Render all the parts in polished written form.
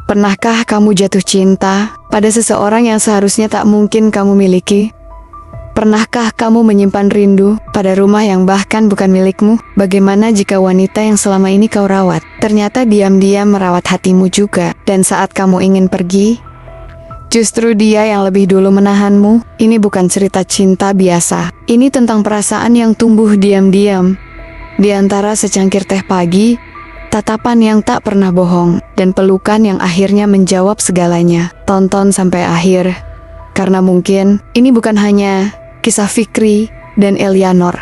Pernahkah kamu jatuh cinta pada seseorang yang seharusnya tak mungkin kamu miliki? Pernahkah kamu menyimpan rindu pada rumah yang bahkan bukan milikmu? Bagaimana jika wanita yang selama ini kau rawat ternyata diam-diam merawat hatimu juga, dan saat kamu ingin pergi, justru dia yang lebih dulu menahanmu? Ini bukan cerita cinta biasa. Ini tentang perasaan yang tumbuh diam-diam di antara secangkir teh pagi, tatapan yang tak pernah bohong, dan pelukan yang akhirnya menjawab segalanya. Tonton sampai akhir, karena mungkin ini bukan hanya kisah Fikri dan Eleanor,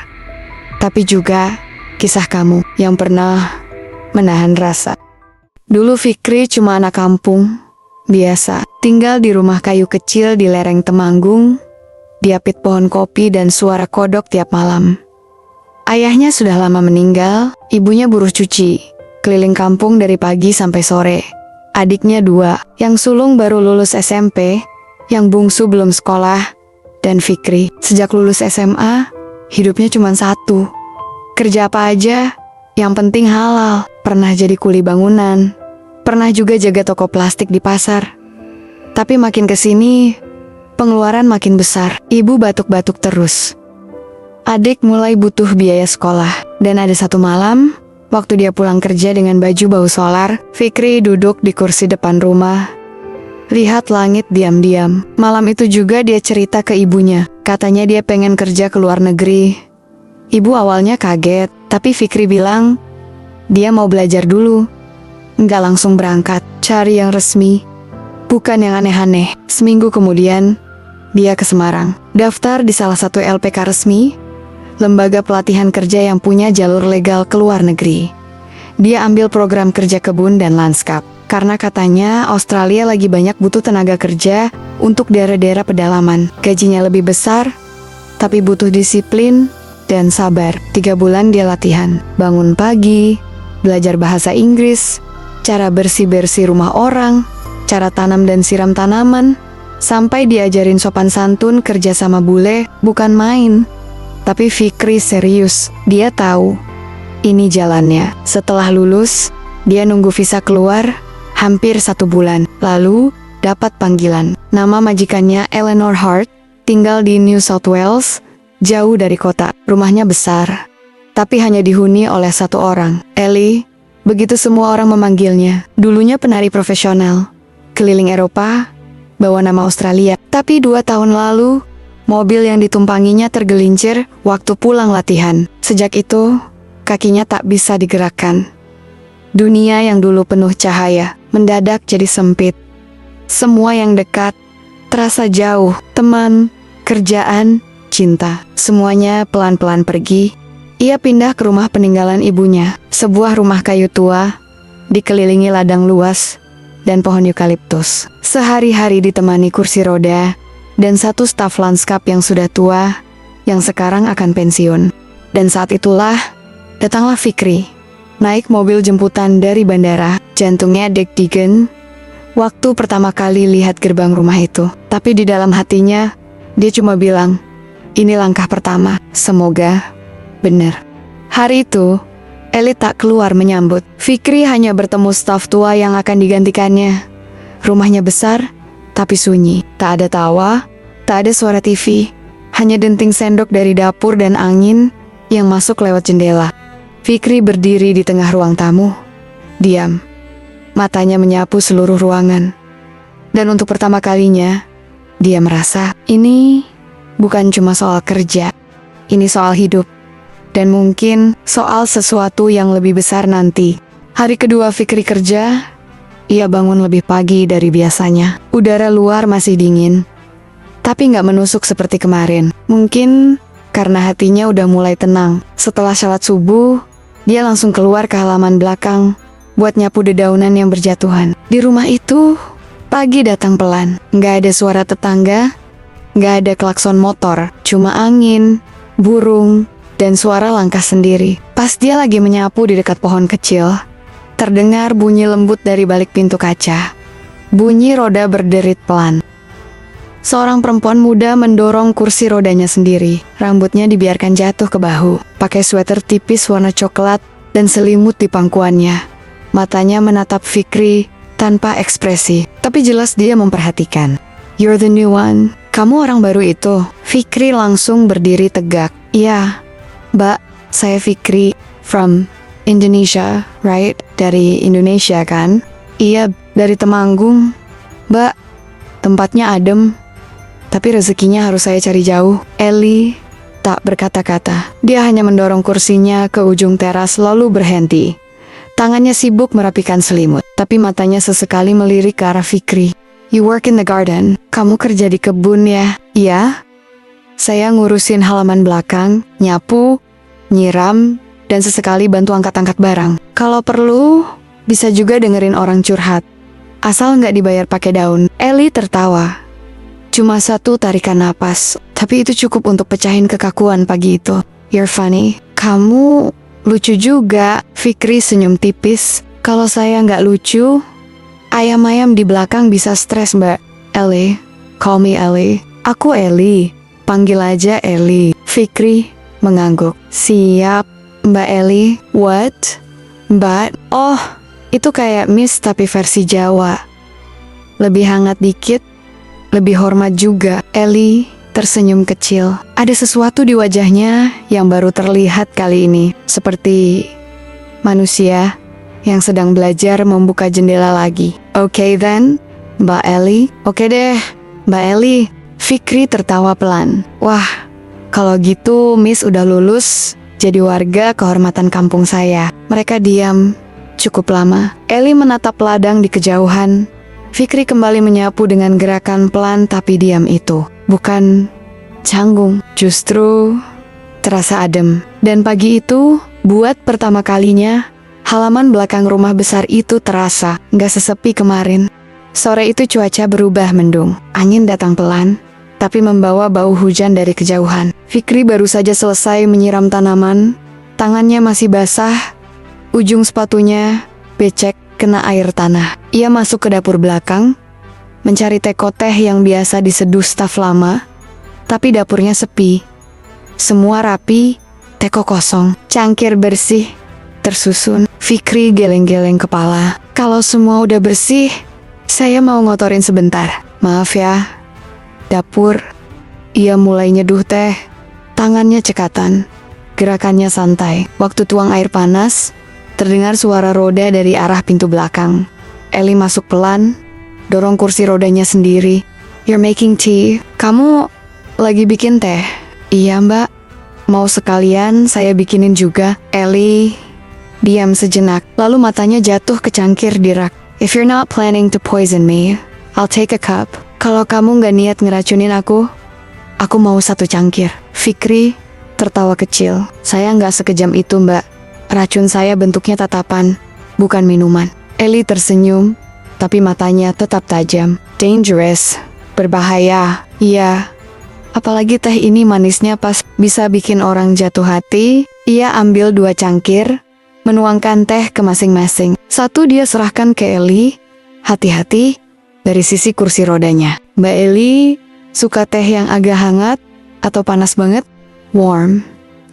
tapi juga kisah kamu yang pernah menahan rasa. Dulu Fikri cuma anak kampung biasa, tinggal di rumah kayu kecil di lereng Temanggung, diapit pohon kopi dan suara kodok tiap malam. Ayahnya sudah lama meninggal, ibunya buruh cuci, keliling kampung dari pagi sampai sore. Adiknya 2, yang sulung baru lulus SMP, yang bungsu belum sekolah, dan Fikri, sejak lulus SMA, hidupnya cuma 1. Kerja apa aja, yang penting halal. Pernah jadi kuli bangunan, pernah juga jaga toko plastik di pasar. Tapi makin kesini, pengeluaran makin besar. Ibu batuk-batuk terus. Adik mulai butuh biaya sekolah, dan ada satu malam, waktu dia pulang kerja dengan baju bau solar, Fikri duduk di kursi depan rumah, lihat langit diam-diam. Malam itu juga dia cerita ke ibunya. Katanya dia pengen kerja ke luar negeri. Ibu awalnya kaget, tapi Fikri bilang dia mau belajar dulu. Nggak langsung berangkat, cari yang resmi, bukan yang aneh-aneh. Seminggu kemudian, dia ke Semarang. Daftar di salah satu LPK resmi, lembaga pelatihan kerja yang punya jalur legal ke luar negeri. Dia ambil program kerja kebun dan lanskap. Karena katanya Australia lagi banyak butuh tenaga kerja untuk daerah-daerah pedalaman. Gajinya lebih besar, tapi butuh disiplin dan sabar. 3 bulan dia latihan, bangun pagi, belajar bahasa Inggris, cara bersih-bersih rumah orang, cara tanam dan siram tanaman, sampai diajarin sopan santun kerja sama bule, bukan main. Tapi Fikri serius, dia tahu ini jalannya. Setelah lulus, dia nunggu visa keluar, hampir 1 bulan, lalu dapat panggilan. Nama majikannya Eleanor Hart, tinggal di New South Wales, jauh dari kota. Rumahnya besar, tapi hanya dihuni oleh 1 orang, Ellie. Begitu semua orang memanggilnya. Dulunya penari profesional, keliling Eropa, bawa nama Australia. Tapi 2 tahun lalu, mobil yang ditumpanginya tergelincir waktu pulang latihan. Sejak itu, kakinya tak bisa digerakkan. Dunia yang dulu penuh cahaya, mendadak jadi sempit. Semua yang dekat terasa jauh. Teman, kerjaan, cinta, semuanya pelan-pelan pergi. Ia pindah ke rumah peninggalan ibunya, sebuah rumah kayu tua, dikelilingi ladang luas dan pohon eukaliptus. Sehari-hari ditemani kursi roda dan 1 staf lanskap yang sudah tua, yang sekarang akan pensiun. Dan saat itulah, datanglah Fikri, naik mobil jemputan dari bandara. Jantungnya deg-degan waktu pertama kali lihat gerbang rumah itu. Tapi di dalam hatinya, dia cuma bilang, ini langkah pertama, semoga benar. Hari itu, Ellie tak keluar menyambut. Fikri hanya bertemu staf tua yang akan digantikannya. Rumahnya besar, tapi sunyi. Tak ada tawa, tak ada suara TV, hanya denting sendok dari dapur dan angin yang masuk lewat jendela. Fikri berdiri di tengah ruang tamu, diam. Matanya menyapu seluruh ruangan. Dan untuk pertama kalinya, dia merasa ini bukan cuma soal kerja, ini soal hidup. Dan mungkin soal sesuatu yang lebih besar nanti. Hari kedua Fikri kerja, ia bangun lebih pagi dari biasanya. Udara luar masih dingin, tapi gak menusuk seperti kemarin. Mungkin karena hatinya udah mulai tenang. Setelah salat subuh, dia langsung keluar ke halaman belakang buat nyapu dedaunan yang berjatuhan. Di rumah itu, pagi datang pelan. Gak ada suara tetangga, gak ada klakson motor, cuma angin, burung, dan suara langkah sendiri. Pas dia lagi menyapu di dekat pohon kecil, terdengar bunyi lembut dari balik pintu kaca. Bunyi roda berderit pelan. Seorang perempuan muda mendorong kursi rodanya sendiri. Rambutnya dibiarkan jatuh ke bahu, pakai sweater tipis warna coklat dan selimut di pangkuannya. Matanya menatap Fikri tanpa ekspresi, tapi jelas dia memperhatikan. You're the new one. Kamu orang baru itu. Fikri langsung berdiri tegak. Iya, Mbak, saya Fikri from Indonesia, right? Dari Indonesia kan? Iya, dari Temanggung. Mbak, tempatnya adem, tapi rezekinya harus saya cari jauh. Ellie tak berkata-kata. Dia hanya mendorong kursinya ke ujung teras lalu berhenti. Tangannya sibuk merapikan selimut, tapi matanya sesekali melirik ke arah Fikri. You work in the garden. Kamu kerja di kebun ya? Iya. Saya ngurusin halaman belakang, nyapu, nyiram, dan sesekali bantu angkat-angkat barang. Kalau perlu, bisa juga dengerin orang curhat. Asal nggak dibayar pakai daun. Ellie tertawa. Cuma satu tarikan napas, tapi itu cukup untuk pecahin kekakuan pagi itu. You're funny. Kamu lucu juga. Fikri senyum tipis. Kalau saya nggak lucu, ayam-ayam di belakang bisa stres, Mbak. Ellie, call me Ellie. Aku Ellie. Panggil aja Ellie. Fikri mengangguk. Siap, Mbak Ellie. What? Mbak? Oh, itu kayak Miss tapi versi Jawa. Lebih hangat dikit, lebih hormat juga. Ellie tersenyum kecil. Ada sesuatu di wajahnya yang baru terlihat kali ini. Seperti manusia yang sedang belajar membuka jendela lagi. Okay then, Mbak Ellie. Oke deh, Mbak Ellie. Fikri tertawa pelan. Wah, kalau gitu Miss udah lulus jadi warga kehormatan kampung saya. Mereka diam cukup lama. Ellie menatap ladang di kejauhan. Fikri kembali menyapu dengan gerakan pelan tapi diam itu. Bukan canggung, justru terasa adem. Dan pagi itu, buat pertama kalinya, halaman belakang rumah besar itu terasa nggak sesepi kemarin. Sore itu cuaca berubah mendung. Angin datang pelan, tapi membawa bau hujan dari kejauhan. Fikri baru saja selesai menyiram tanaman. Tangannya masih basah. Ujung sepatunya becek kena air tanah. Ia masuk ke dapur belakang, mencari teko teh yang biasa diseduh staf lama, tapi dapurnya sepi. Semua rapi, teko kosong, cangkir bersih, tersusun. Fikri geleng-geleng kepala. Kalau semua udah bersih, saya mau ngotorin sebentar. Maaf ya. Dapur. Ia mulai nyeduh teh. Tangannya cekatan. Gerakannya santai. Waktu tuang air panas, terdengar suara roda dari arah pintu belakang. Ellie masuk pelan, dorong kursi rodanya sendiri. You're making tea. Kamu lagi bikin teh? Iya, Mbak. Mau sekalian saya bikinin juga. Ellie diam sejenak, lalu matanya jatuh ke cangkir di rak. If you're not planning to poison me, I'll take a cup. Kalau kamu nggak niat ngeracunin aku mau 1 cangkir. Fikri tertawa kecil. Saya nggak sekejam itu, Mbak. Racun saya bentuknya tatapan, bukan minuman. Ellie tersenyum, tapi matanya tetap tajam. Dangerous, berbahaya. Iya, apalagi teh ini manisnya pas bisa bikin orang jatuh hati. Ia ambil 2 cangkir, menuangkan teh ke masing-masing. 1 dia serahkan ke Ellie. Hati-hati dari sisi kursi rodanya. Mbak Ellie suka teh yang agak hangat atau panas banget? Warm.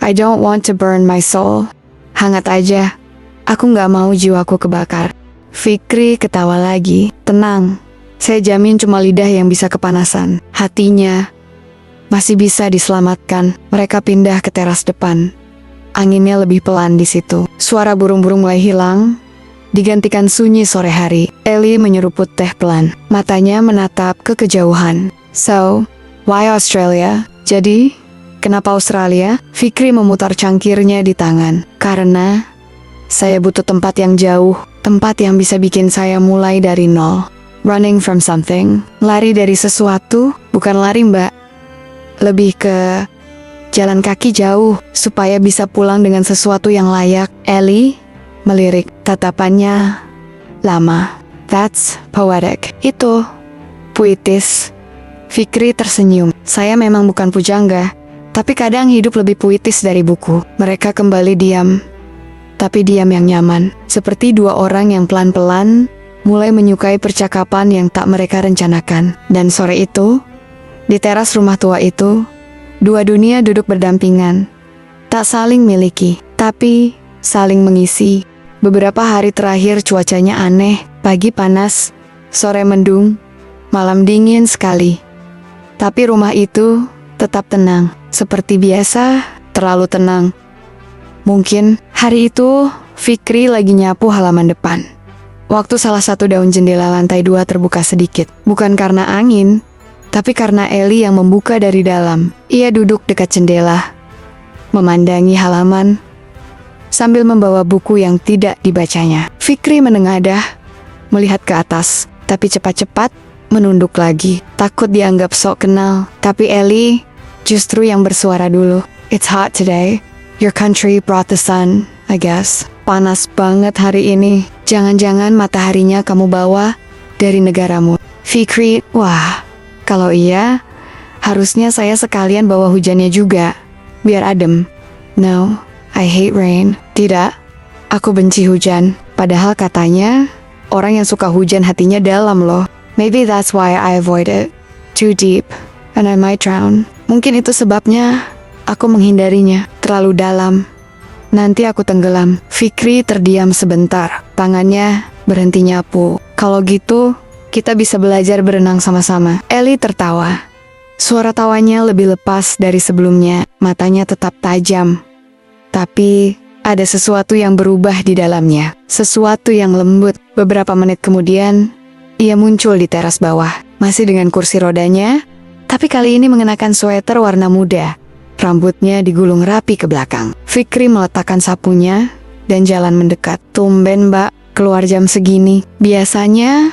I don't want to burn my soul. Hangat aja. Aku nggak mau jiwaku kebakar. Fikri ketawa lagi. Tenang. Saya jamin cuma lidah yang bisa kepanasan. Hatinya masih bisa diselamatkan. Mereka pindah ke teras depan. Anginnya lebih pelan di situ. Suara burung-burung mulai hilang, digantikan sunyi sore hari. Ellie menyeruput teh pelan. Matanya menatap ke kejauhan. So, why Australia? Jadi, kenapa Australia? Fikri memutar cangkirnya di tangan. Karena saya butuh tempat yang jauh, tempat yang bisa bikin saya mulai dari nol. Running from something. Lari dari sesuatu, bukan lari, Mbak. Lebih ke jalan kaki jauh, supaya bisa pulang dengan sesuatu yang layak. Ellie melirik, tatapannya lama. That's poetic. Itu puitis. Fikri tersenyum. Saya memang bukan pujangga, tapi kadang hidup lebih puitis dari buku. Mereka kembali diam, tapi diam yang nyaman. Seperti 2 orang yang pelan-pelan mulai menyukai percakapan yang tak mereka rencanakan. Dan sore itu, di teras rumah tua itu, 2 dunia duduk berdampingan. Tak saling miliki, tapi saling mengisi. Beberapa hari terakhir cuacanya aneh. Pagi panas, sore mendung, malam dingin sekali. Tapi rumah itu tetap tenang, seperti biasa, terlalu tenang. Mungkin hari itu Fikri lagi nyapu halaman depan. Waktu salah satu daun jendela lantai 2 terbuka sedikit, bukan karena angin, tapi karena Eli yang membuka dari dalam. Ia duduk dekat jendela, memandangi halaman, sambil membawa buku yang tidak dibacanya. Fikri menengadah, melihat ke atas, tapi cepat-cepat menunduk lagi. Takut dianggap sok kenal, tapi Eli justru yang bersuara dulu. It's hot today. Your country brought the sun, I guess. Panas banget hari ini. Jangan-jangan mataharinya kamu bawa dari negaramu. Fikri, wah, kalau iya, harusnya saya sekalian bawa hujannya juga, biar adem. No, I hate rain. Tidak, aku benci hujan. Padahal katanya, orang yang suka hujan hatinya dalam loh. Maybe that's why I avoid it. Too deep, and I might drown. Mungkin itu sebabnya aku menghindarinya. Terlalu dalam. Nanti aku tenggelam. Fikri terdiam sebentar. Tangannya berhenti nyapu. Kalau gitu, kita bisa belajar berenang sama-sama. Eli tertawa. Suara tawanya lebih lepas dari sebelumnya. Matanya tetap tajam. Tapi ada sesuatu yang berubah di dalamnya. Sesuatu yang lembut. Beberapa menit kemudian, ia muncul di teras bawah. Masih dengan kursi rodanya, tapi kali ini mengenakan sweater warna muda. Rambutnya digulung rapi ke belakang. Fikri meletakkan sapunya dan jalan mendekat. Tumben mbak, keluar jam segini. Biasanya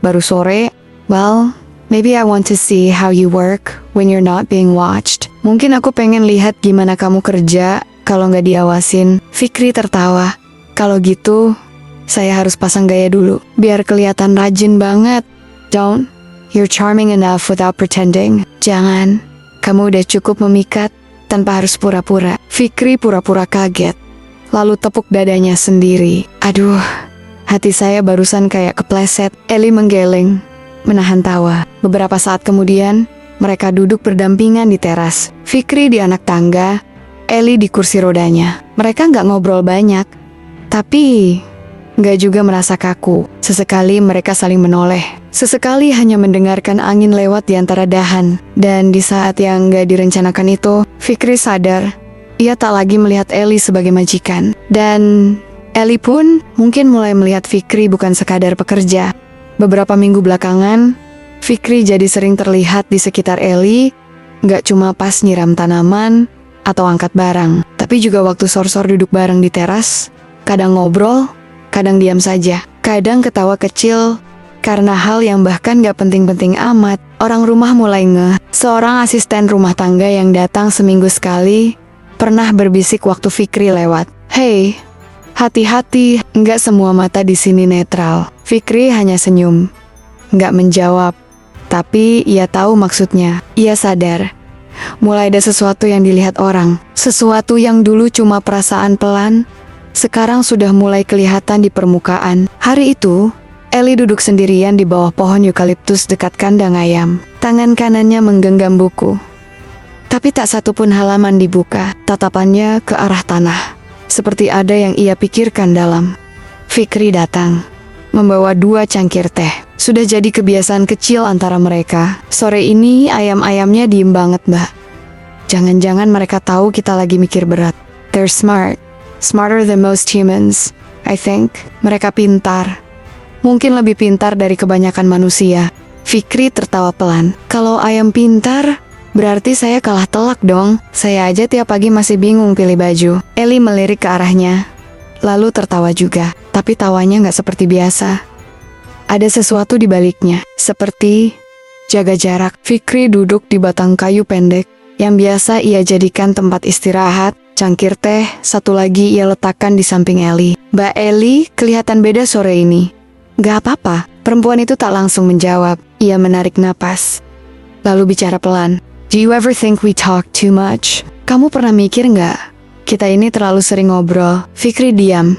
baru sore. Well, maybe I want to see how you work when you're not being watched. Mungkin aku pengen lihat gimana kamu kerja kalau nggak diawasin. Fikri tertawa. Kalau gitu, saya harus pasang gaya dulu, biar kelihatan rajin banget. Don't, you're charming enough without pretending. Jangan, kamu udah cukup memikat tanpa harus pura-pura. Fikri pura-pura kaget, lalu tepuk dadanya sendiri. Aduh, hati saya barusan kayak kepleset. Eli menggeleng, menahan tawa. Beberapa saat kemudian, mereka duduk berdampingan di teras. Fikri di anak tangga, Eli di kursi rodanya. Mereka nggak ngobrol banyak, tapi nggak juga merasa kaku. Sesekali mereka saling menoleh. Sesekali hanya mendengarkan angin lewat di antara dahan. Dan di saat yang nggak direncanakan itu, Fikri sadar ia tak lagi melihat Eli sebagai majikan. Dan Eli pun mungkin mulai melihat Fikri bukan sekadar pekerja. Beberapa minggu belakangan, Fikri jadi sering terlihat di sekitar Eli, nggak cuma pas nyiram tanaman atau angkat barang, tapi juga waktu sor-sor duduk bareng di teras. Kadang ngobrol, kadang diam saja, kadang ketawa kecil karena hal yang bahkan gak penting-penting amat. Orang rumah mulai ngeh. Seorang asisten rumah tangga yang datang seminggu sekali pernah berbisik waktu Fikri lewat. Hey, hati-hati, gak semua mata di sini netral. Fikri hanya senyum, gak menjawab, tapi ia tahu maksudnya. Ia sadar, mulai ada sesuatu yang dilihat orang. Sesuatu yang dulu cuma perasaan pelan, sekarang sudah mulai kelihatan di permukaan. Hari itu, Eli duduk sendirian di bawah pohon eukaliptus dekat kandang ayam. Tangan kanannya menggenggam buku. Tapi tak satu pun halaman dibuka. Tatapannya ke arah tanah, seperti ada yang ia pikirkan dalam. Fikri datang, membawa 2 cangkir teh. Sudah jadi kebiasaan kecil antara mereka. Sore ini ayam-ayamnya diem banget mbak. Jangan-jangan mereka tahu kita lagi mikir berat. They're smart. Smarter than most humans, I think. Mereka pintar. Mungkin lebih pintar dari kebanyakan manusia. Fikri tertawa pelan. Kalau ayam pintar, berarti saya kalah telak dong. Saya aja tiap pagi masih bingung pilih baju. Eli melirik ke arahnya, lalu tertawa juga. Tapi tawanya gak seperti biasa. Ada sesuatu di baliknya, seperti jaga jarak. Fikri duduk di batang kayu pendek yang biasa ia jadikan tempat istirahat. Cangkir teh satu lagi ia letakkan di samping Eli. Mbak Eli kelihatan beda sore ini. Gak apa-apa, perempuan itu tak langsung menjawab. Ia menarik napas, lalu bicara pelan. Do you ever think we talk too much? Kamu pernah mikir gak, kita ini terlalu sering ngobrol? Fikri diam.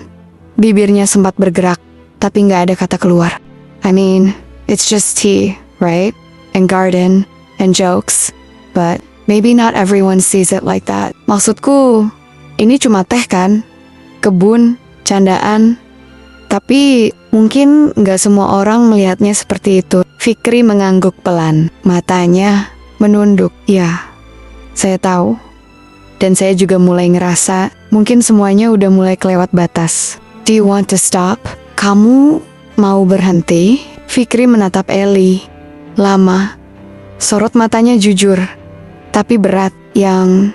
Bibirnya sempat bergerak, tapi gak ada kata keluar. I mean, it's just tea, right? And garden, and jokes. But maybe not everyone sees it like that. Maksudku, ini cuma teh kan? Kebun, candaan. Tapi mungkin nggak semua orang melihatnya seperti itu. Fikri mengangguk pelan, matanya menunduk. Ya, saya tahu. Dan saya juga mulai ngerasa mungkin semuanya udah mulai kelewat batas. Do you want to stop? Kamu mau berhenti? Fikri menatap Ellie. Lama. Sorot matanya jujur, tapi berat. Yang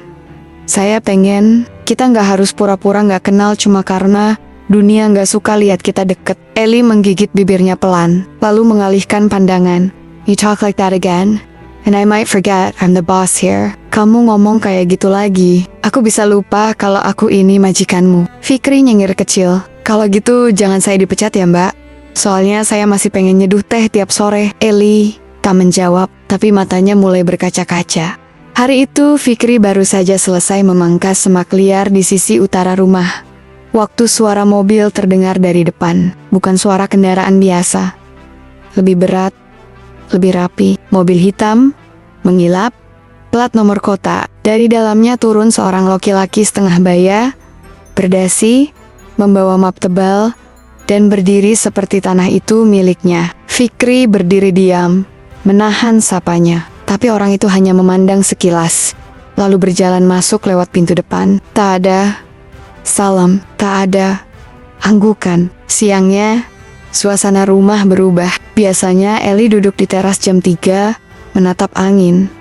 saya pengen kita nggak harus pura-pura nggak kenal cuma karena dunia nggak suka lihat kita deket. Ellie menggigit bibirnya pelan, lalu mengalihkan pandangan. You talk like that again, and I might forget I'm the boss here. Kamu ngomong kayak gitu lagi, aku bisa lupa kalau aku ini majikanmu. Fikri nyengir kecil. Kalau gitu jangan saya dipecat ya mbak. Soalnya saya masih pengen nyeduh teh tiap sore. Ellie tak menjawab, tapi matanya mulai berkaca-kaca. Hari itu Fikri baru saja selesai memangkas semak liar di sisi utara rumah. Waktu suara mobil terdengar dari depan, bukan suara kendaraan biasa. Lebih berat, lebih rapi. Mobil hitam, mengilap, plat nomor kota. Dari dalamnya turun seorang laki-laki setengah baya, berdasi, membawa map tebal, dan berdiri seperti tanah itu miliknya. Fikri berdiri diam, menahan sapanya. Tapi orang itu hanya memandang sekilas, lalu berjalan masuk lewat pintu depan. Tak ada salam, tak ada anggukan. Siangnya, suasana rumah berubah. Biasanya Ellie duduk di teras jam 3, menatap angin.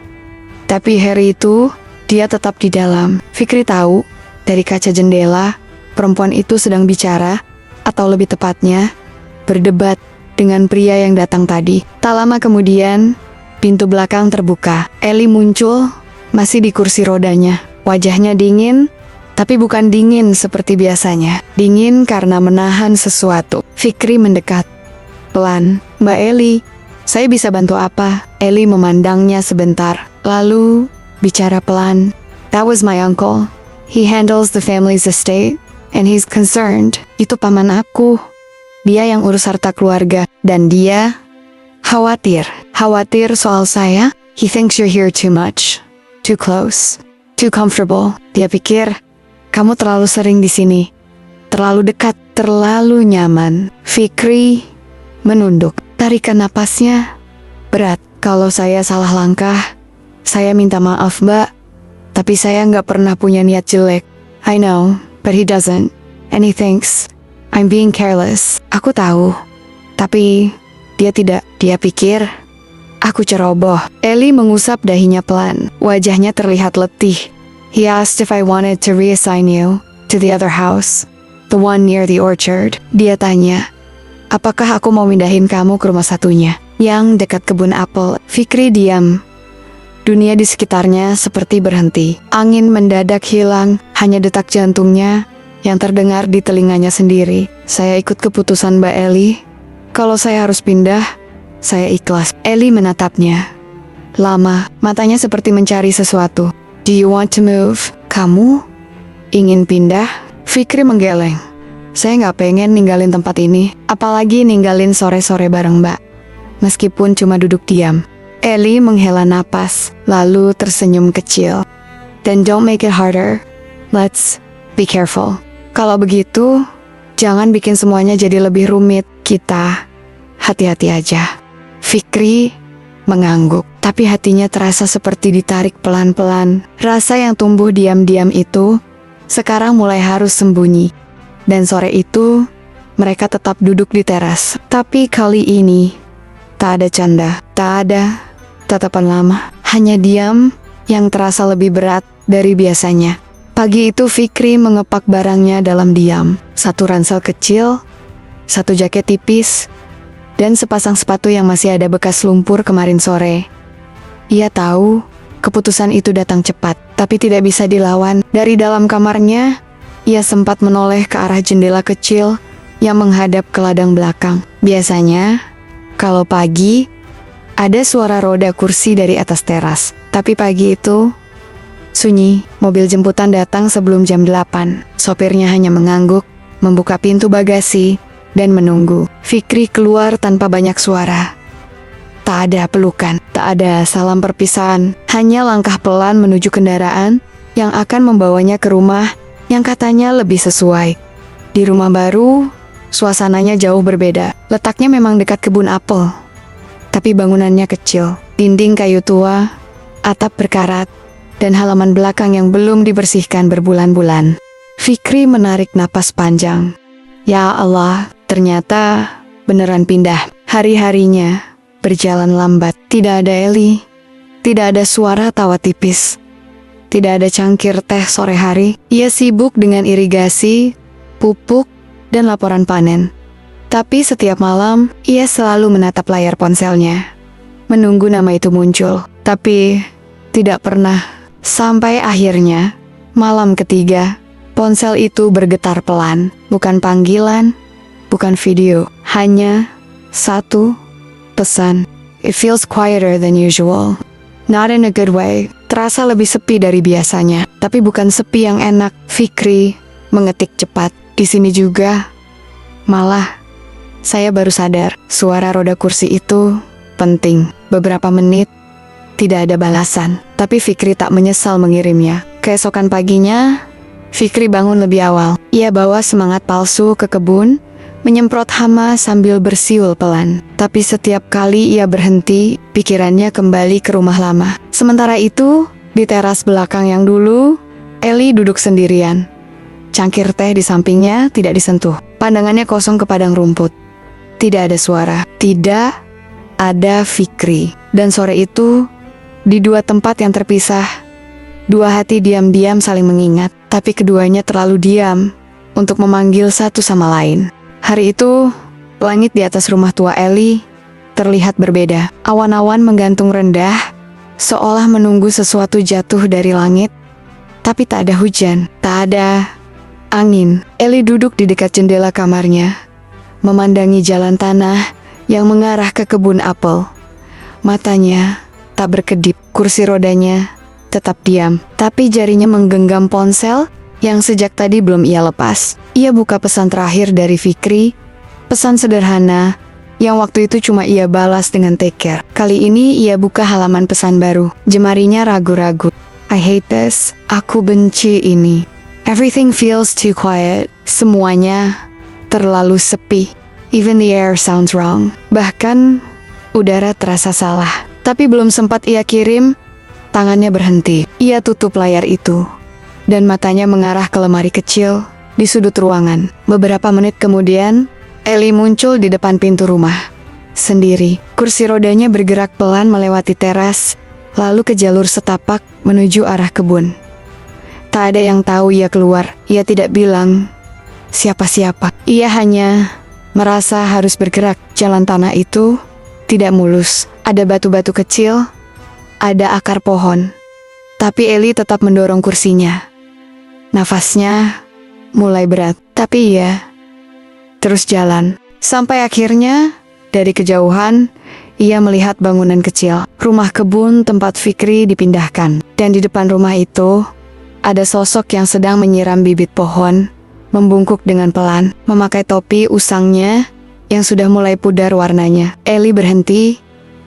Tapi hari itu, dia tetap di dalam. Fikri tahu, dari kaca jendela, perempuan itu sedang bicara, atau lebih tepatnya, berdebat dengan pria yang datang tadi. Tak lama kemudian, pintu belakang terbuka. Ellie muncul, masih di kursi rodanya. Wajahnya dingin, tapi bukan dingin seperti biasanya. Dingin karena menahan sesuatu. Fikri mendekat. Pelan, Mbak Ellie, saya bisa bantu apa? Ellie memandangnya sebentar, lalu bicara pelan. That was my uncle. He handles the family's estate, and he's concerned. Itu paman aku. Dia yang urus harta keluarga, dan dia Khawatir soal saya. He thinks you're here too much, too close, too comfortable. Dia pikir kamu terlalu sering di sini, terlalu dekat, terlalu nyaman. Fikri menunduk, tarikan napasnya berat. Kalau saya salah langkah, saya minta maaf mbak. Tapi saya nggak pernah punya niat jelek. I know, but he doesn't, and he thinks I'm being careless. Aku tahu, tapi dia tidak. Dia pikir aku ceroboh. Ellie mengusap dahinya pelan. Wajahnya terlihat letih. He asked if I wanted to reassign you to the other house, the one near the orchard. Dia tanya, apakah aku mau mindahin kamu ke rumah satunya, yang dekat kebun apel. Fikri diam. Dunia di sekitarnya seperti berhenti. Angin mendadak hilang, hanya detak jantungnya yang terdengar di telinganya sendiri. Saya ikut keputusan Mbak Ellie. Kalau saya harus pindah, saya ikhlas. Ellie menatapnya. Lama, matanya seperti mencari sesuatu. Do you want to move? Kamu ingin pindah? Fikri menggeleng. Saya nggak pengen ninggalin tempat ini, apalagi ninggalin sore-sore bareng mbak. Meskipun cuma duduk diam. Ellie menghela napas, lalu tersenyum kecil. Then don't make it harder. Let's be careful. Kalau begitu, jangan bikin semuanya jadi lebih rumit. Kita hati-hati aja. Fikri mengangguk, tapi hatinya terasa seperti ditarik pelan-pelan. Rasa yang tumbuh diam-diam itu sekarang mulai harus sembunyi. Dan sore itu, mereka tetap duduk di teras. Tapi kali ini, tak ada canda, tak ada tatapan lama. Hanya diam yang terasa lebih berat dari biasanya. Pagi itu Fikri mengepak barangnya dalam diam. Satu ransel kecil, satu jaket tipis, dan sepasang sepatu yang masih ada bekas lumpur kemarin sore. Ia tahu keputusan itu datang cepat, tapi tidak bisa dilawan. Dari dalam kamarnya, ia sempat menoleh ke arah jendela kecil yang menghadap ke ladang belakang. Biasanya, kalau pagi, ada suara roda kursi dari atas teras. Tapi pagi itu, sunyi. Mobil jemputan datang sebelum jam 8. Sopirnya hanya mengangguk, membuka pintu bagasi, dan menunggu. Fikri keluar tanpa banyak suara. Tak ada pelukan, tak ada salam perpisahan, hanya langkah pelan menuju kendaraan yang akan membawanya ke rumah yang katanya lebih sesuai. Di rumah baru, Suasananya jauh berbeda. Letaknya memang dekat kebun apel, tapi bangunannya kecil. Dinding kayu tua, atap berkarat, dan halaman belakang yang belum dibersihkan berbulan-bulan. Fikri menarik napas panjang. Ya Allah, ternyata beneran pindah. Hari-harinya berjalan lambat. Tidak ada Eli, tidak ada suara tawa tipis, tidak ada cangkir teh sore hari. Ia sibuk dengan irigasi, pupuk, dan laporan panen. Tapi setiap malam, ia selalu menatap layar ponselnya, menunggu nama itu muncul. Tapi tidak pernah. Sampai akhirnya, malam ketiga, ponsel itu bergetar pelan. Bukan panggilan, bukan video. Hanya satu pesan. It feels quieter than usual. Not in a good way. Terasa lebih sepi dari biasanya. Tapi bukan sepi yang enak. Fikri mengetik cepat. Di sini juga. Malah, saya baru sadar suara roda kursi itu penting. Beberapa menit, tidak ada balasan. Tapi Fikri tak menyesal mengirimnya. Keesokan paginya, Fikri bangun lebih awal. Ia bawa semangat palsu ke kebun, menyemprot hama sambil bersiul pelan. Tapi setiap kali ia berhenti, pikirannya kembali ke rumah lama. Sementara itu, di teras belakang yang dulu, Eli duduk sendirian. Cangkir teh di sampingnya tidak disentuh. Pandangannya kosong ke padang rumput. Tidak ada suara. Tidak ada Fikri. Dan sore itu, di dua tempat yang terpisah, dua hati diam-diam saling mengingat. Tapi keduanya terlalu diam untuk memanggil satu sama lain. Hari itu, langit di atas rumah tua Eli terlihat berbeda. Awan-awan menggantung rendah, seolah menunggu sesuatu jatuh dari langit. Tapi tak ada hujan, tak ada angin. Eli duduk di dekat jendela kamarnya, memandangi jalan tanah yang mengarah ke kebun apel. Matanya tak berkedip, kursi rodanya tetap diam. Tapi jarinya menggenggam ponsel yang sejak tadi belum ia lepas. Ia buka pesan terakhir dari Fikri, pesan sederhana yang waktu itu cuma ia balas dengan take care. Kali ini ia buka halaman pesan baru. Jemarinya ragu-ragu. I hate this. Aku benci ini. Everything feels too quiet. Semuanya terlalu sepi. Even the air sounds wrong. Bahkan udara terasa salah. Tapi belum sempat ia kirim, tangannya berhenti. Ia tutup layar itu, dan matanya mengarah ke lemari kecil di sudut ruangan. Beberapa menit kemudian, Eli muncul di depan pintu rumah. Sendiri, kursi rodanya bergerak pelan melewati teras, lalu ke jalur setapak menuju arah kebun. Tak ada yang tahu ia keluar. Ia tidak bilang siapa-siapa. Ia hanya merasa harus bergerak. Jalan tanah itu tidak mulus. Ada batu-batu kecil, ada akar pohon. Tapi Eli tetap mendorong kursinya. Nafasnya mulai berat, tapi ia terus jalan. Sampai akhirnya, dari kejauhan, ia melihat bangunan kecil. Rumah kebun tempat Fikri dipindahkan. Dan di depan rumah itu, ada sosok yang sedang menyiram bibit pohon, membungkuk dengan pelan, memakai topi usangnya yang sudah mulai pudar warnanya. Eli berhenti,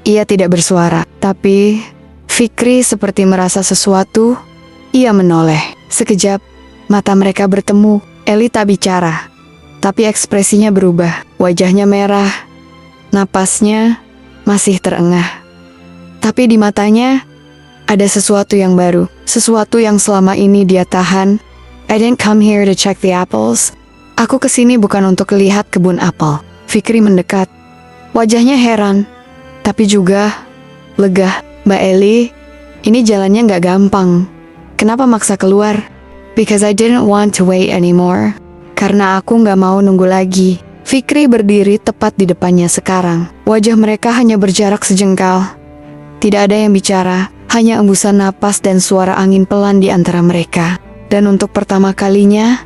ia tidak bersuara. Tapi Fikri seperti merasa sesuatu, ia menoleh. Sekejap, mata mereka bertemu. Eli tak bicara, tapi ekspresinya berubah. Wajahnya merah, napasnya masih terengah. Tapi di matanya ada sesuatu yang baru, sesuatu yang selama ini dia tahan. I didn't come here to check the apples. Aku kesini bukan untuk lihat kebun apel. Fikri mendekat. Wajahnya heran, tapi juga lega. Mbak Eli, ini jalannya nggak gampang. Kenapa maksa keluar? Because I didn't want to wait anymore. Karena aku nggak mau nunggu lagi. Fikri berdiri tepat di depannya sekarang. Wajah mereka hanya berjarak sejengkal. Tidak ada yang bicara, hanya embusan napas dan suara angin pelan di antara mereka. Dan untuk pertama kalinya,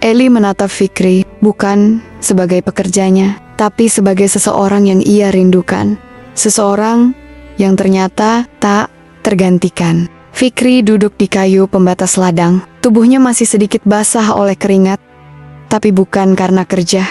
Eli menatap Fikri bukan sebagai pekerjanya, tapi sebagai seseorang yang ia rindukan. Seseorang yang ternyata tak tergantikan. Fikri duduk di kayu pembatas ladang. Tubuhnya masih sedikit basah oleh keringat, tapi bukan karena kerja,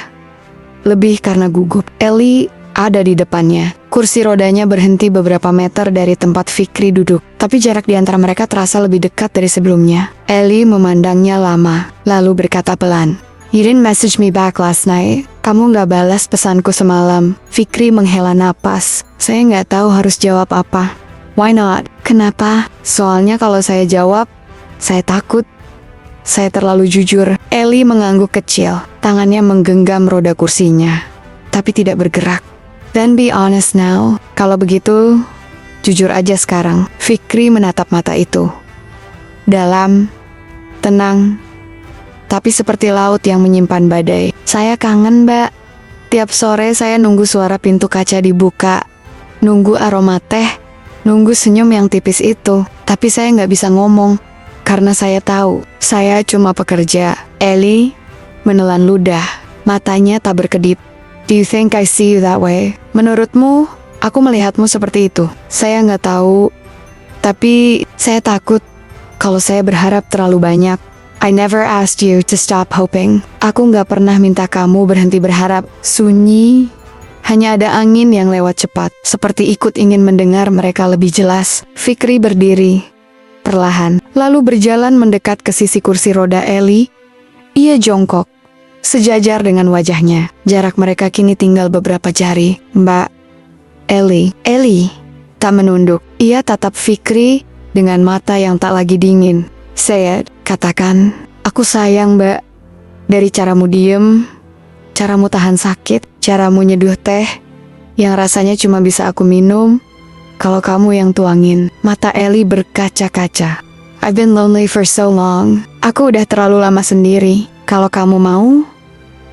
lebih karena gugup. Eli ada di depannya. Kursi rodanya berhenti beberapa meter dari tempat Fikri duduk, tapi jarak di antara mereka terasa lebih dekat dari sebelumnya. Eli memandangnya lama, lalu berkata pelan, You didn't message me back last night. Kamu nggak balas pesanku semalam. Fikri menghela napas. Saya nggak tahu harus jawab apa. Why not? Kenapa? Soalnya kalau saya jawab, saya takut. Saya terlalu jujur. Ellie mengangguk kecil. Tangannya menggenggam roda kursinya, tapi tidak bergerak. Then be honest now. Kalau begitu, jujur aja sekarang. Fikri menatap mata itu. Dalam, tenang, tapi seperti laut yang menyimpan badai. Saya kangen, Mbak. Tiap sore saya nunggu suara pintu kaca dibuka, nunggu aroma teh, nunggu senyum yang tipis itu. Tapi saya nggak bisa ngomong, karena saya tahu, saya cuma pekerja. Ellie menelan ludah, matanya tak berkedip. Do you think I see you that way? Menurutmu, aku melihatmu seperti itu? Saya nggak tahu, tapi saya takut kalau saya berharap terlalu banyak. I never asked you to stop hoping. Aku nggak pernah minta kamu berhenti berharap. Sunyi, hanya ada angin yang lewat cepat, seperti ikut ingin mendengar mereka lebih jelas. Fikri berdiri perlahan, lalu berjalan mendekat ke sisi kursi roda Ellie. Ia jongkok, sejajar dengan wajahnya. Jarak mereka kini tinggal beberapa jari. Mbak, Ellie tak menunduk. Ia tatap Fikri dengan mata yang tak lagi dingin. Sayed, katakan, aku sayang, Mbak. Dari caramu diem, caramu tahan sakit, caramu nyeduh teh, yang rasanya cuma bisa aku minum kalau kamu yang tuangin. Mata Ellie berkaca-kaca. I've been lonely for so long. Aku udah terlalu lama sendiri. Kalau kamu mau,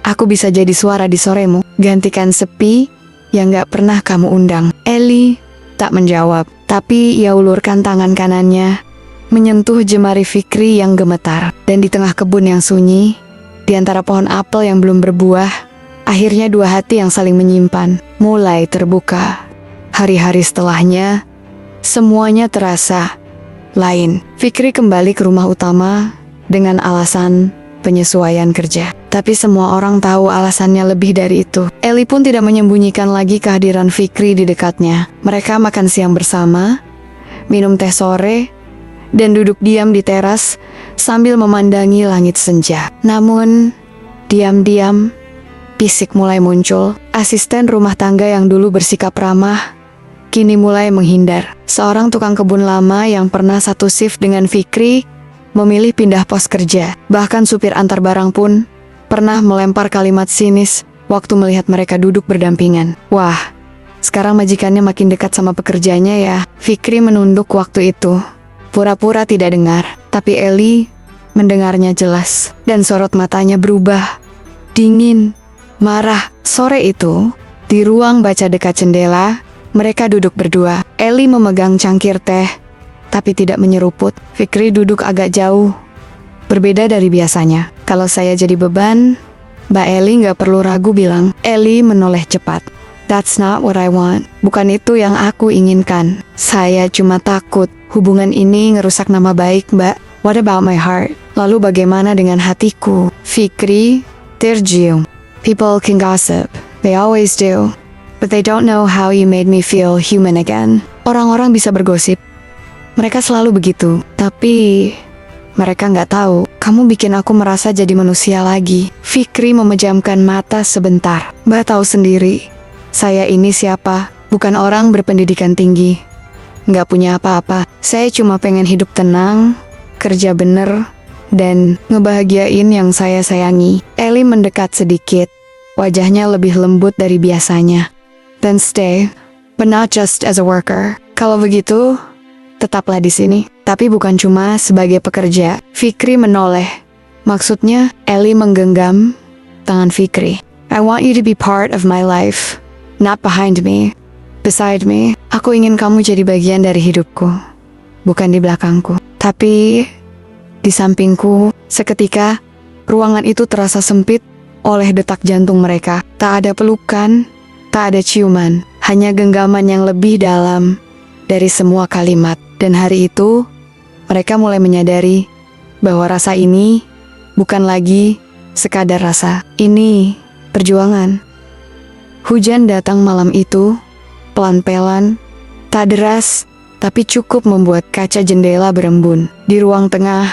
aku bisa jadi suara di soremu. Gantikan sepi yang gak pernah kamu undang. Ellie tak menjawab, tapi ia ulurkan tangan kanannya, menyentuh jemari Fikri yang gemetar. Dan di tengah kebun yang sunyi, di antara pohon apel yang belum berbuah, akhirnya dua hati yang saling menyimpan mulai terbuka. Hari-hari setelahnya, semuanya terasa lain. Fikri kembali ke rumah utama dengan alasan penyesuaian kerja. Tapi semua orang tahu alasannya lebih dari itu. Ellie pun tidak menyembunyikan lagi kehadiran Fikri di dekatnya. Mereka makan siang bersama, minum teh sore, dan duduk diam di teras sambil memandangi langit senja. Namun, diam-diam, bisik mulai muncul. Asisten rumah tangga yang dulu bersikap ramah, kini mulai menghindar. Seorang tukang kebun lama yang pernah satu shift dengan Fikri, memilih pindah pos kerja. Bahkan supir antar barang pun pernah melempar kalimat sinis waktu melihat mereka duduk berdampingan. Wah, sekarang majikannya makin dekat sama pekerjanya ya. Fikri menunduk waktu itu, pura-pura tidak dengar, tapi Ellie mendengarnya jelas, dan sorot matanya berubah, dingin, marah. Sore itu, di ruang baca dekat jendela, mereka duduk berdua. Ellie memegang cangkir teh, tapi tidak menyeruput. Fikri duduk agak jauh, berbeda dari biasanya. Kalau saya jadi beban, Mbak Ellie nggak perlu ragu bilang. Ellie menoleh cepat. That's not what I want. Bukan itu yang aku inginkan. Saya cuma takut hubungan ini ngerusak nama baik, Mbak. What about my heart? Lalu bagaimana dengan hatiku? Fikri tergiung. People can gossip. They always do. But they don't know how you made me feel human again. Orang-orang bisa bergosip. Mereka selalu begitu. Tapi mereka nggak tahu, kamu bikin aku merasa jadi manusia lagi. Fikri memejamkan mata sebentar. Mbak tahu sendiri, saya ini siapa? Bukan orang berpendidikan tinggi. Nggak punya apa-apa. Saya cuma pengen hidup tenang, kerja bener, dan ngebahagiain yang saya sayangi. Ellie mendekat sedikit. Wajahnya lebih lembut dari biasanya. Then stay, but not just as a worker. Kalau begitu, tetaplah di sini. Tapi bukan cuma sebagai pekerja. Fikri menoleh. Maksudnya, Ellie menggenggam tangan Fikri. I want you to be part of my life. Not behind me. Beside me. Aku ingin kamu jadi bagian dari hidupku. Bukan di belakangku. Tapi, di sampingku, seketika, ruangan itu terasa sempit oleh detak jantung mereka. Tak ada pelukan, tak ada ciuman. Hanya genggaman yang lebih dalam dari semua kalimat. Dan hari itu, mereka mulai menyadari bahwa rasa ini bukan lagi sekadar rasa. Ini perjuangan. Hujan datang malam itu, pelan-pelan, tak deras, tapi cukup membuat kaca jendela berembun. Di ruang tengah,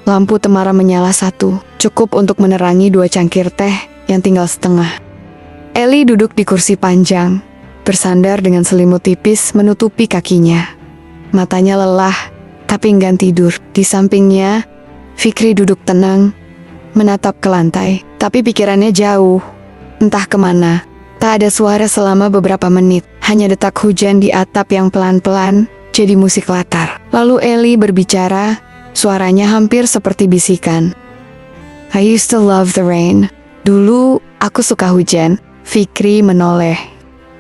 Lampu Temara menyala satu, cukup untuk menerangi 2 cangkir teh yang tinggal setengah. Ellie duduk di kursi panjang, bersandar dengan selimut tipis menutupi kakinya. Matanya lelah, tapi enggan tidur. Di sampingnya, Fikri duduk tenang, menatap ke lantai, tapi pikirannya jauh. Entah kemana. Tak ada suara selama beberapa menit, hanya detak hujan di atap yang pelan-pelan jadi musik latar. Lalu Ellie berbicara, suaranya hampir seperti bisikan. I used to love the rain. Dulu aku suka hujan. Fikri menoleh.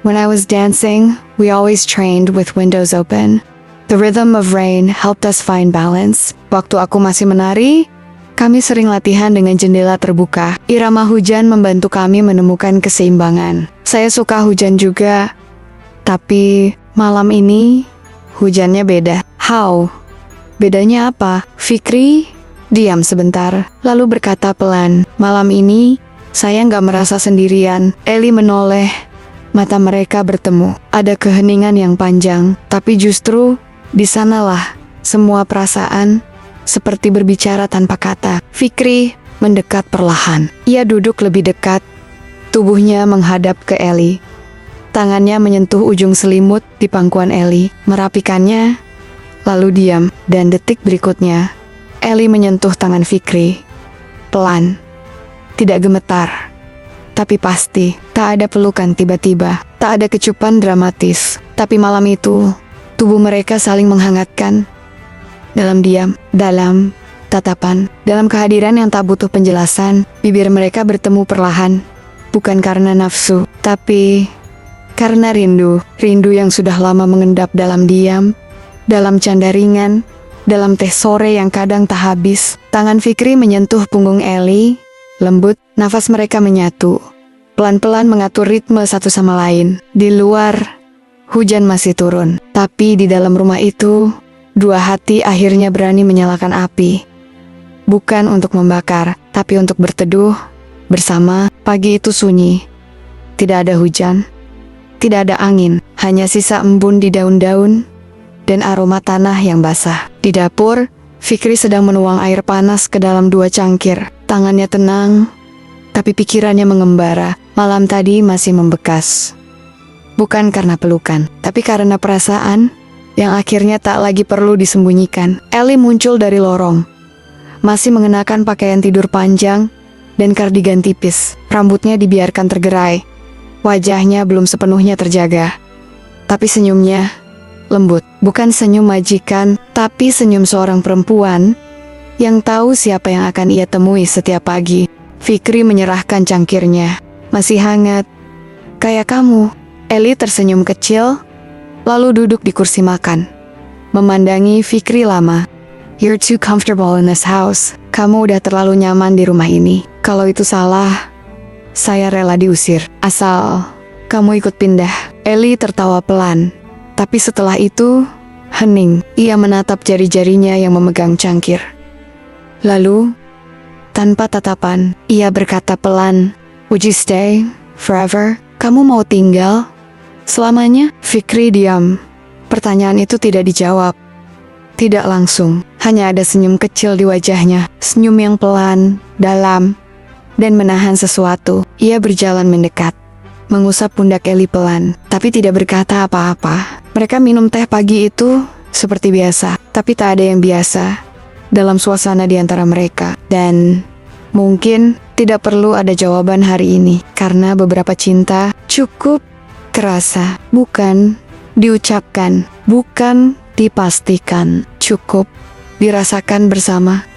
When I was dancing, we always trained with windows open. The rhythm of rain helped us find balance. Waktu aku masih menari, kami sering latihan dengan jendela terbuka. Irama hujan membantu kami menemukan keseimbangan. Saya suka hujan juga, tapi malam ini hujannya beda. How? Bedanya apa? Fikri diam sebentar, lalu berkata pelan, malam ini saya nggak merasa sendirian. Ellie menoleh, mata mereka bertemu. Ada keheningan yang panjang, tapi justru di sanalah semua perasaan seperti berbicara tanpa kata. Fikri mendekat perlahan. Ia duduk lebih dekat, tubuhnya menghadap ke Ellie. Tangannya menyentuh ujung selimut di pangkuan Ellie, merapikannya, lalu diam. Dan detik berikutnya, Ellie menyentuh tangan Fikri. Pelan, tidak gemetar, tapi pasti. Tak ada pelukan tiba-tiba, tak ada kecupan dramatis. Tapi malam itu, tubuh mereka saling menghangatkan. Dalam diam, dalam tatapan, dalam kehadiran yang tak butuh penjelasan, bibir mereka bertemu perlahan. Bukan karena nafsu, tapi karena rindu. Rindu yang sudah lama mengendap dalam diam, dalam canda ringan, dalam teh sore yang kadang tak habis. Tangan Fikri menyentuh punggung Ellie, lembut, nafas mereka menyatu. Pelan-pelan mengatur ritme satu sama lain. Di luar, hujan masih turun, tapi di dalam rumah itu, 2 hati akhirnya berani menyalakan api. Bukan untuk membakar, tapi untuk berteduh bersama. Pagi itu sunyi. Tidak ada hujan, tidak ada angin, hanya sisa embun di daun-daun dan aroma tanah yang basah. Di dapur, Fikri sedang menuang air panas ke dalam 2 cangkir. Tangannya tenang, tapi pikirannya mengembara. Malam tadi masih membekas. Bukan karena pelukan, tapi karena perasaan yang akhirnya tak lagi perlu disembunyikan. Ellie muncul dari lorong, masih mengenakan pakaian tidur panjang dan kardigan tipis. Rambutnya dibiarkan tergerai. Wajahnya belum sepenuhnya terjaga. Tapi senyumnya lembut. Bukan senyum majikan, tapi senyum seorang perempuan yang tahu siapa yang akan ia temui setiap pagi. Fikri menyerahkan cangkirnya. Masih hangat. Kayak kamu. Ellie tersenyum kecil, lalu duduk di kursi makan, memandangi Fikri lama. You're too comfortable in this house. Kamu udah terlalu nyaman di rumah ini. Kalau itu salah, saya rela diusir. Asal kamu ikut pindah. Ellie tertawa pelan, tapi setelah itu, hening. Ia menatap jari-jarinya yang memegang cangkir. Lalu, tanpa tatapan, ia berkata pelan, Would you stay forever? Kamu mau tinggal selamanya? Fikri diam. Pertanyaan itu tidak dijawab. Tidak langsung. Hanya ada senyum kecil di wajahnya. Senyum yang pelan, dalam, dan menahan sesuatu. Ia berjalan mendekat, mengusap pundak Ellie pelan, tapi tidak berkata apa-apa. Mereka minum teh pagi itu seperti biasa, tapi tak ada yang biasa dalam suasana di antara mereka. Dan mungkin tidak perlu ada jawaban hari ini, karena beberapa cinta cukup kerasa, bukan diucapkan, bukan dipastikan, cukup dirasakan bersama.